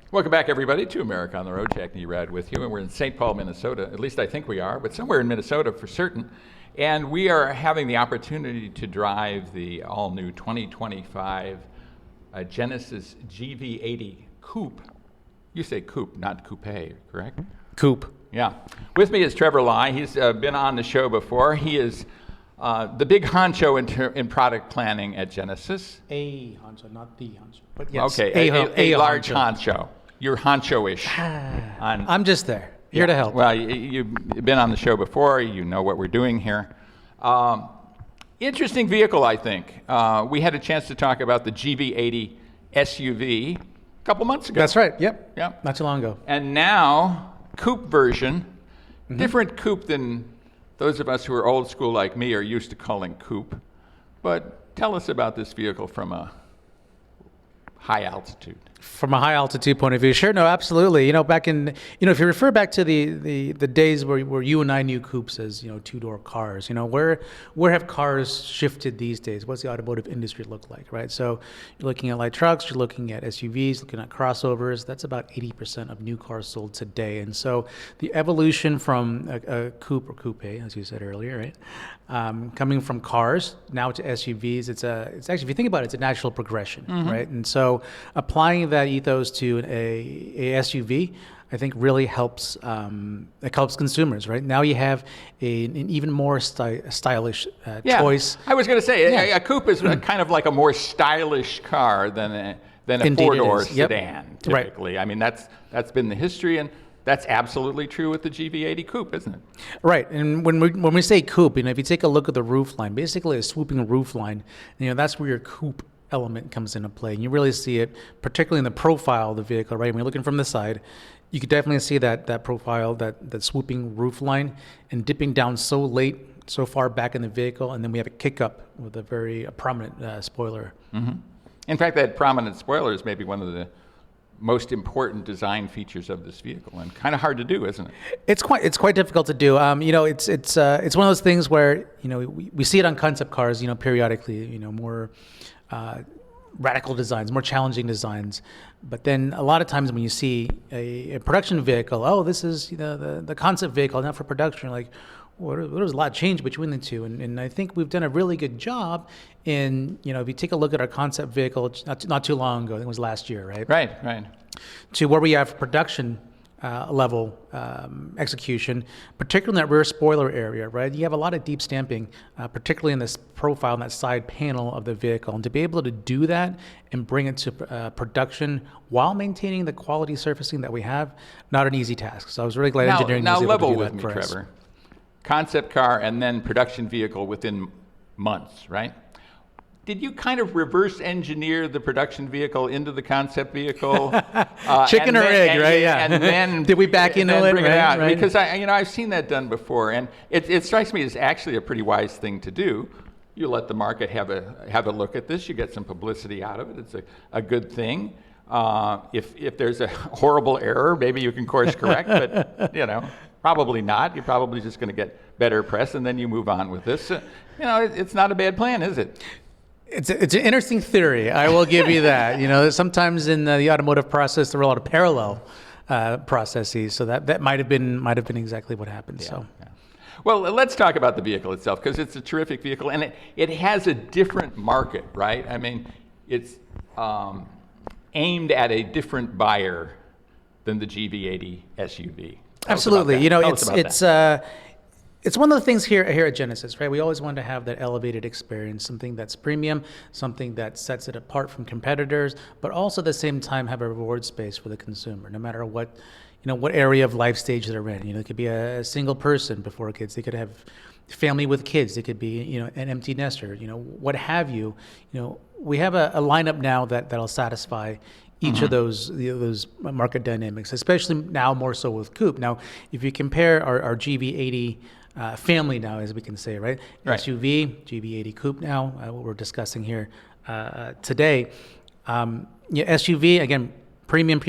Welcome back, everybody, to America on the Road. Jack Nerad with you, and we're in St. Paul, Minnesota. At least I think we are, but somewhere in Minnesota for certain. And we are having the opportunity to drive the all-new 2025 Genesis GV80 Coupe. You say coupe, not coupe, correct? Coupe. Yeah. With me is Trevor Lai. He's been on the show before. He is the big honcho in product planning at Genesis. A honcho, not the honcho. But yes, okay, a large honcho. You're honcho-ish. I'm just there, here to help. Well, you've been on the show before. You know what we're doing here. Interesting vehicle, I think. We had a chance to talk about the GV80 SUV a couple months ago. That's right. Yep. Yep. Not too long ago. And now, coupe version, different coupe than those of us who are old school like me are used to calling coupe. But tell us about this vehicle from a high altitude. From a high altitude point of view, sure, no, absolutely. Back in, if you refer back to the days where you and I knew coupes as, two-door cars, where have cars shifted these days? What's the automotive industry look like, right? So you're looking at light trucks, you're looking at SUVs, looking at crossovers. That's about 80% of new cars sold today. And so the evolution from a coupe or coupe, as you said earlier, right? Coming from cars now to SUVs, it's actually, if you think about it, it's a natural progression, right? And so applying that ethos to a SUV, I think really helps. It helps consumers, right? Now you have an even more stylish choice. I was going to say a coupe is kind of like a more stylish car than a four-door sedan, typically. Right. I mean, that's been the history, and that's absolutely true with the GV80 Coupe, isn't it? Right. And when we say coupe, if you take a look at the roof line, basically a swooping roof line, that's where your coupe element comes into play. And you really see it, particularly in the profile of the vehicle, right? When you're looking from the side, you could definitely see that profile, that swooping roof line, and dipping down so far back in the vehicle, and then we have a kick up with a very prominent spoiler. Mm-hmm. In fact, that prominent spoiler is maybe one of the most important design features of this vehicle, and kind of hard to do, isn't it? It's quite difficult to do. It's one of those things where we see it on concept cars, periodically, more radical designs, more challenging designs. But then a lot of times when you see a production vehicle, this is the concept vehicle, not for production, like, there's a lot of change between the two. And I think we've done a really good job in, if you take a look at our concept vehicle, not too long ago, I think it was last year, right? Right. To where we have production level execution, particularly in that rear spoiler area, right? You have a lot of deep stamping, particularly in this profile, in that side panel of the vehicle. And to be able to do that and bring it to production while maintaining the quality surfacing that we have, not an easy task. So I was really glad engineering was able to do that for us. Now level with me, Trevor. Concept car and then production vehicle within months, right? Did you kind of reverse engineer the production vehicle into the concept vehicle? Chicken or egg, right? Yeah. And then did we back into it? Bring it out? Right. Because I've seen that done before, and it strikes me as actually a pretty wise thing to do. You let the market have a look at this. You get some publicity out of it. It's a good thing. If there's a horrible error, maybe you can course correct, but probably not. You're probably just going to get better press, and then you move on with this. It's not a bad plan, is it? It's an interesting theory. I will give you that. Sometimes in the automotive process there are a lot of parallel processes, so that might have been exactly what happened. Yeah. Well, let's talk about the vehicle itself, because it's a terrific vehicle, and it has a different market, right? I mean, it's aimed at a different buyer than the GV80 SUV. Absolutely. It's one of the things here at Genesis, right? We always want to have that elevated experience, something that's premium, something that sets it apart from competitors, but also at the same time have a reward space for the consumer, no matter what area of life stage they're in. It could be a single person before kids. They could have family with kids. They could be, an empty nester, what have you. We have a lineup now that'll satisfy each of those market dynamics, especially now more so with coupe. Now, if you compare our GV80 family now, as we can say, right? SUV, GV80 Coupe now, what we're discussing here today. SUV, again, premium,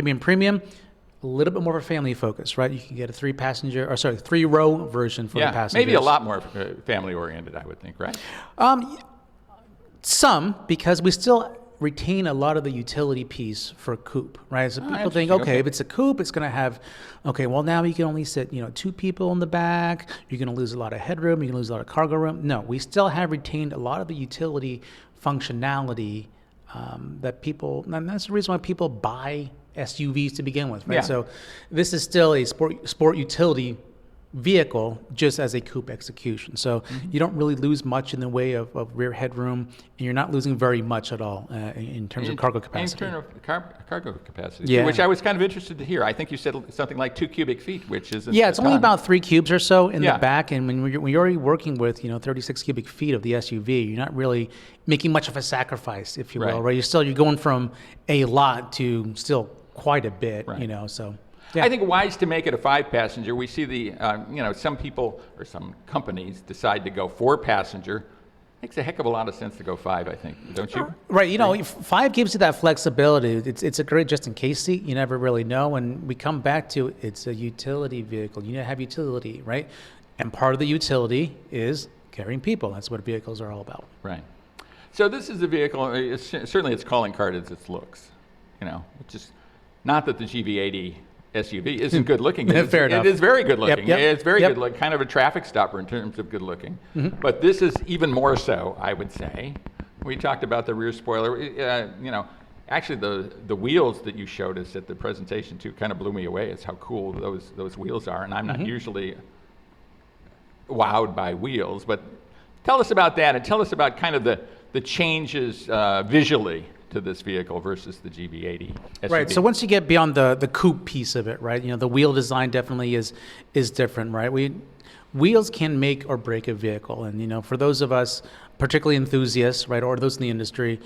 a little bit more of a family focus, right? You can get a three-row version for the passengers. Maybe a lot more family-oriented, I would think, right? Some, because we still retain a lot of the utility piece for coupe, right? So people think, interesting. okay, if it's a coupe, it's going to have, okay, well now you can only sit, 2 people in the back. You're going to lose a lot of headroom. You're going to lose a lot of cargo room. No, we still have retained a lot of the utility functionality that people, and that's the reason why people buy SUVs to begin with, right? Yeah. So this is still a sport utility vehicle, just as a coupe execution. So you don't really lose much in the way of rear headroom, and you're not losing very much at all in terms of cargo capacity. In terms of cargo capacity, Yeah. which I was kind of interested to hear. I think you said something like 2 cubic feet, which isn't It's a only ton. about 3 cubes or so in Yeah. the back, and when you're already working with 36 cubic feet of the SUV, you're not really making much of a sacrifice, if you will, right? You're going from a lot to still quite a bit, Right. So. Yeah. I think wise to make it a 5-passenger. We see some people or some companies decide to go 4-passenger. Makes a heck of a lot of sense to go 5, I think, don't you? Right, 5 gives you that flexibility. It's a great just-in-case seat. You never really know. And we come back to it's a utility vehicle. You need to have utility, right? And part of the utility is carrying people. That's what vehicles are all about. Right. So this is a vehicle, certainly its calling card is its looks. Which is not that the GV80 SUV isn't good looking. Fair enough. It is very good looking. Yep. It's very good looking, kind of a traffic stopper in terms of good looking. But this is even more so, I would say. We talked about the rear spoiler. Actually the wheels that you showed us at the presentation too kind of blew me away. It's how cool those wheels are, and I'm not usually wowed by wheels. But tell us about that, and tell us about kind of the changes visually to this vehicle versus the GV80 SUV. Right. So once you get beyond the coupe piece of it, right? The wheel design definitely is different, right? Wheels can make or break a vehicle, and for those of us, particularly enthusiasts, right, or those in the industry,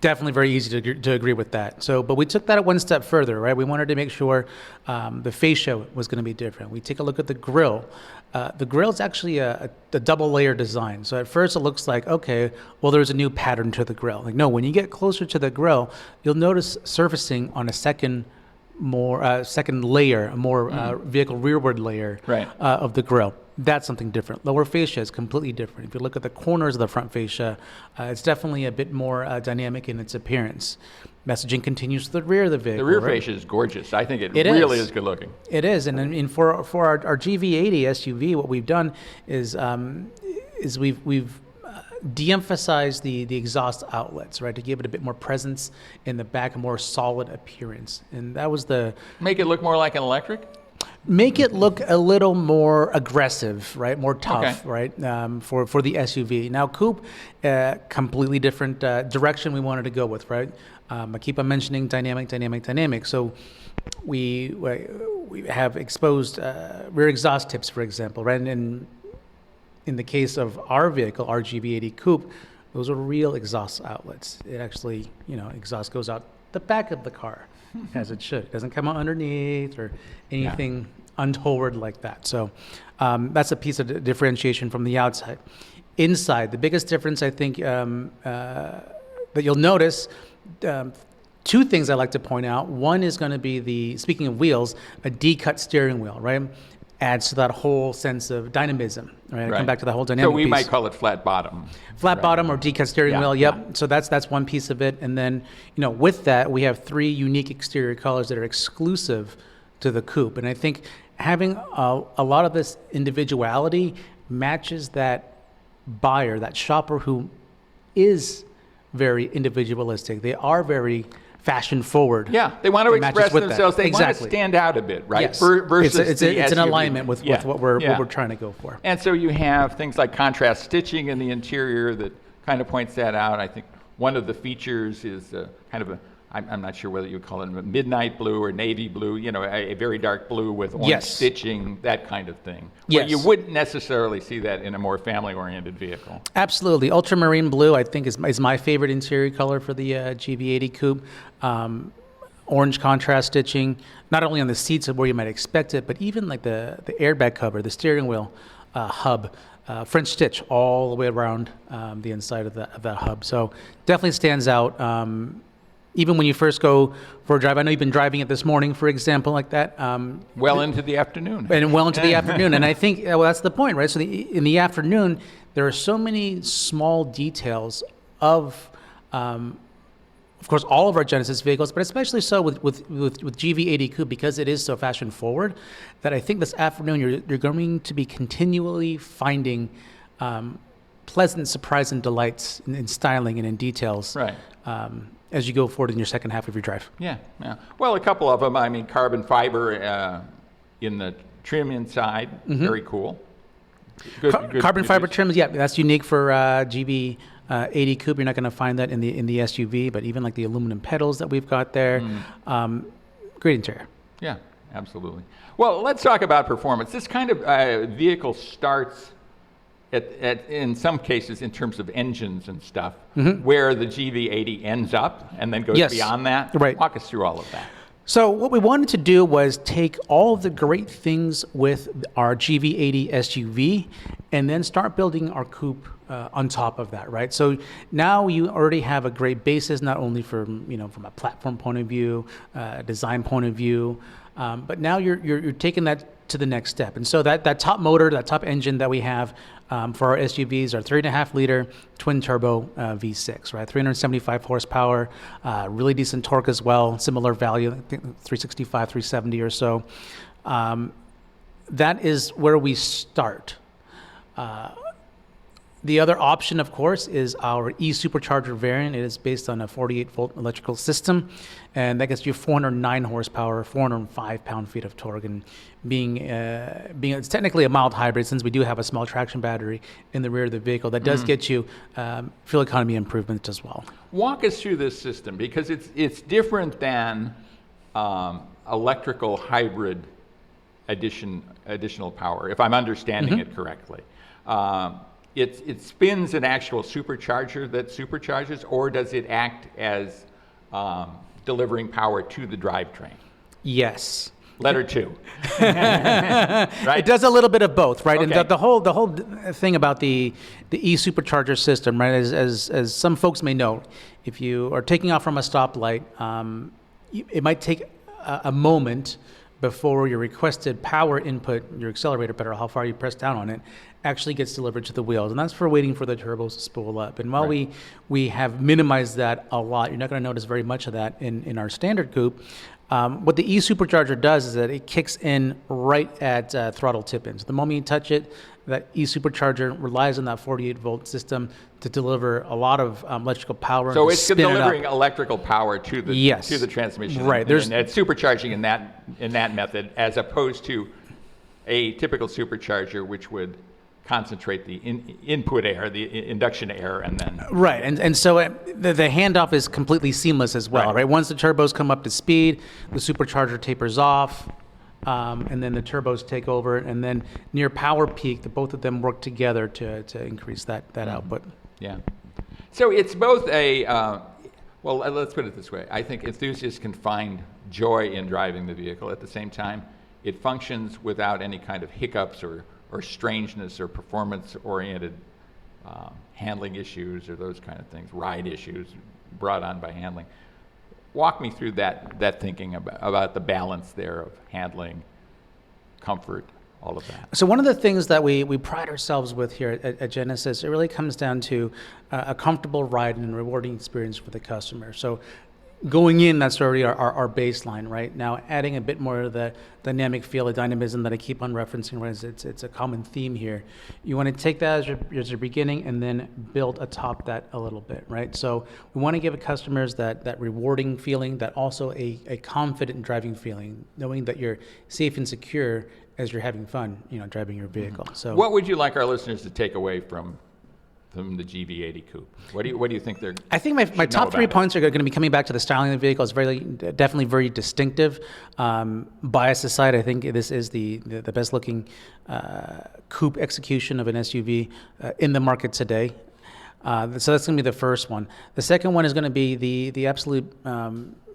definitely very easy to agree with that. So, but we took that one step further, right? We wanted to make sure the fascia was going to be different. We take a look at the grille. The grille is actually a double layer design. So at first it looks like, okay, well, there's a new pattern to the grille. Like, no, when you get closer to the grille, you'll notice surfacing on a second layer, a more vehicle rearward layer of the grille. That's something different. Lower fascia is completely different. If you look at the corners of the front fascia, it's definitely a bit more dynamic in its appearance. Messaging continues to the rear of the vehicle. The rear fascia is gorgeous. I think it really is good looking. It is, and for our GV80 SUV, what we've done is we've de-emphasized the exhaust outlets, right, to give it a bit more presence in the back, a more solid appearance, and that was make it look more like an electric. Make it look a little more aggressive, right? More tough, Okay. right? For the SUV. Now, coupe, completely different direction we wanted to go with, right? I keep on mentioning dynamic. So we have exposed rear exhaust tips, for example, right? And in the case of our vehicle, our GV80 Coupe, those are real exhaust outlets. It actually, exhaust goes out the back of the car, as it should. It doesn't come out underneath or anything untoward like that. So that's a piece of differentiation from the outside. Inside, the biggest difference, I think, that you'll notice, 2 things I like to point out. One is going to be speaking of wheels, a D-cut steering wheel, right? Adds to that whole sense of dynamism, right? Come back to the whole dynamic So we piece. might call it flat bottom. Flat bottom or D-cut steering wheel, yep. Yeah. So that's one piece of it. And then, with that, we have 3 unique exterior colors that are exclusive to the coupe. And I think having a lot of this individuality matches that buyer, that shopper who is very individualistic. They are very fashion forward. Yeah, they want to It matches express with that. themselves. They want to Exactly. stand out a bit, right? Yes. Versus it's the an SUV. alignment with what we're trying to go for. And so you have things like contrast stitching in the interior that kind of points that out. I think one of the features is kind of I'm not sure whether you call it a midnight blue or navy blue, a very dark blue with orange stitching, that kind of thing. Where you wouldn't necessarily see that in a more family-oriented vehicle. Absolutely. Ultramarine blue, I think, is my favorite interior color for the GV80 Coupe. Orange contrast stitching, not only on the seats where you might expect it, but even like the airbag cover, the steering wheel hub, French stitch all the way around the inside of that hub. So definitely stands out. Even when you first go for a drive, I know you've been driving it this morning, for example, like that. Well into the afternoon. And well into the afternoon. And I think, that's the point, right? So in the afternoon, there are so many small details of of course, all of our Genesis vehicles, but especially so with GV80 Coupe, because it is so fashion forward, that I think this afternoon you're going to be continually finding pleasant surprise and delights in styling and in details. Right. As you go forward in your second half of your drive. Yeah. Well, a couple of them. I mean, carbon fiber in the trim inside, very cool. Good Carbon fiber trims, yeah, that's unique for GV80 Coupe. You're not going to find that in the SUV, but even like the aluminum pedals that we've got there, great interior. Yeah, absolutely. Well, let's talk about performance. This kind of vehicle starts in some cases in terms of engines and stuff, where the GV80 ends up and then goes beyond that. Right. Walk us through all of that. So what we wanted to do was take all of the great things with our GV80 SUV and then start building our coupe on top of that, right? So now you already have a great basis, not only from a platform point of view, design point of view, but now you're taking that to the next step. And so that top motor, that top engine that we have for our SUVs are 3.5-liter twin-turbo V6, right? 375 horsepower, really decent torque as well, similar value, I think 365, 370 or so. That is where we start. The other option, of course, is our e-supercharger variant. It is based on a 48-volt electrical system, and that gets you 409 horsepower, 405 pound-feet of torque. And being it's technically a mild hybrid, since we do have a small traction battery in the rear of the vehicle, that does get you fuel economy improvements as well. Walk us through this system, because it's different than electrical hybrid additional power, if I'm understanding it correctly. It spins an actual supercharger that supercharges, or does it act as delivering power to the drivetrain? Yes. Letter 2. Right? It does a little bit of both, right? Okay. And the whole thing about the e-supercharger system, right? As some folks may know, if you are taking off from a stoplight, it might take a moment before your requested power input, your accelerator pedal, how far you press down on it, actually gets delivered to the wheels. And that's for waiting for the turbos to spool up. And while we have minimized that a lot, you're not going to notice very much of that in our standard coupe. What the e-supercharger does is that it kicks in right at throttle tip-in. So the moment you touch it, that e-supercharger relies on that 48-volt system to deliver a lot of electrical power. So it's delivering electrical power to the transmission. Right. And it's supercharging in that method, as opposed to a typical supercharger, which would concentrate the input air, the induction air, and then... Right, and so the handoff is completely seamless as well, right? Once the turbos come up to speed, the supercharger tapers off, and then the turbos take over, and then near power peak, both of them work together to increase that output. Yeah. So it's both well, let's put it this way. I think enthusiasts can find joy in driving the vehicle. At the same time, it functions without any kind of hiccups or strangeness or performance-oriented handling issues or those kind of things, ride issues brought on by handling. Walk me through that thinking about the balance there of handling, comfort, all of that. So one of the things that we pride ourselves with here at Genesis, it really comes down to a comfortable ride and a rewarding experience for the customer. So going in, that's already our baseline, right? Now, adding a bit more of the dynamic feel, the dynamism that I keep on referencing, right? It's a common theme here. You want to take that as your beginning and then build atop that a little bit, right? So we want to give customers that rewarding feeling, that also a confident driving feeling, knowing that you're safe and secure as you're having fun, driving your vehicle. So, what would you like our listeners to take away from the GV80 Coupe? What do you think they're... I think my top 3 points are going to be coming back to the styling of the vehicle. It's definitely very distinctive. Bias aside, I think this is the best looking coupe execution of an SUV in the market today. So that's going to be the first one. The second one is going to be the absolute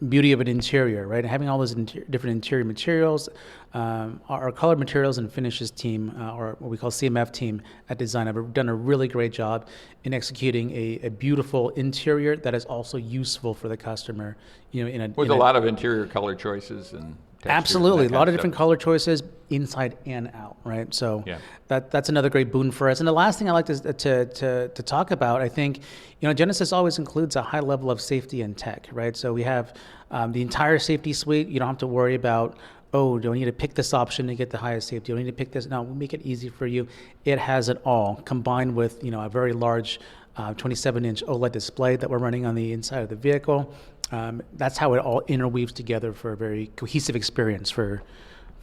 beauty of an interior, right? Having all those different interior materials. Our color materials and finishes team, or what we call CMF team at design, have done a really great job in executing a beautiful interior that is also useful for the customer. With a lot of interior color choices and textures, Absolutely, that a lot kind of different stuff. color choices, inside and out, right? So Yeah. that's another great boon for us. And the last thing I like to talk about, I think, Genesis always includes a high level of safety and tech, right? So we have the entire safety suite. You don't have to worry about, oh, do I need to pick this option to get the highest safety? Do I need to pick this? No, we make it easy for you. It has it all, combined with a very large 27-inch OLED display that we're running on the inside of the vehicle. That's how it all interweaves together for a very cohesive experience for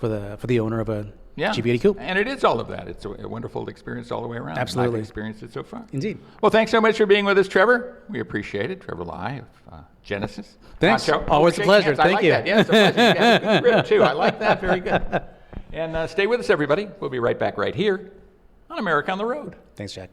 the owner of a GV80 Coupe. And it is all of that. It's a wonderful experience all the way around. Absolutely. I've experienced it so far. Indeed. Well, thanks so much for being with us, Trevor. We appreciate it. Trevor Lai of Genesis. Thanks. Joe. Always a Shake pleasure. hands. I Thank like you. That. Yeah, it's a pleasure. You got a good grip, too. I like that. Very good. And stay with us, everybody. We'll be right back right here on America on the Road. Thanks, Jack.